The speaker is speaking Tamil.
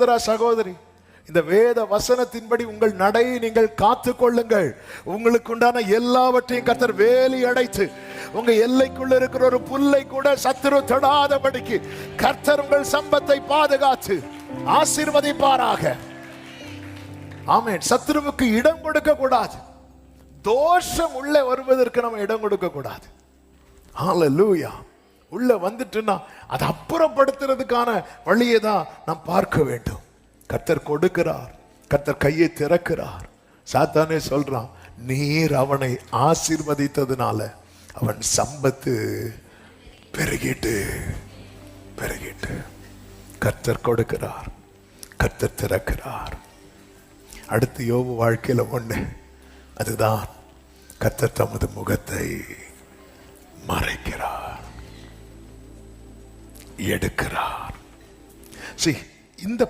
சகோதரா சகோதரி, இந்த வேத வசனத்தின்படி உங்கள் நடையை நீங்கள் காத்து கொள்ளுங்கள். உங்களுக்கு உண்டான எல்லாவற்றையும் கர்த்தர் வேலி அடைத்து, உங்க எல்லைக்குள்ள இருக்கிற ஒரு புல்லை கூட சத்துரு தொடாதபடிக்கு கர்த்தர் உங்கள் சம்பத்தை பாதுகாத்து ஆசீர்வதிப்பாராக. ஆமென். சத்துருவுக்கு இடம் கொடுக்க கூடாது. தோஷம் உள்ளே வருவதற்கு நம்ம இடம் கொடுக்க கூடாது. ஹல்லேலூயா. உள்ள வந்துட்டுன்னா அதை அப்புறப்படுத்துறதுக்கான வழியை தான் நாம் பார்க்க வேண்டும். கர்த்தர் கொடுக்கிறார், கர்த்தர் கையை திறக்கிறார். சாத்தானே சொல்றான், நீர் அவனை ஆசீர்வதித்ததுனால அவன் சம்பத்து பெருகிட்டு பெருகிட்டு. கர்த்தர் கொடுக்கிறார், கர்த்தர் திறக்கிறார். அடுத்து யோபு வாழ்க்கையில ஒண்ணு, அதுதான் கர்த்தர் தமது முகத்தை மறைக்கிறார், எடுக்கிறார். இந்த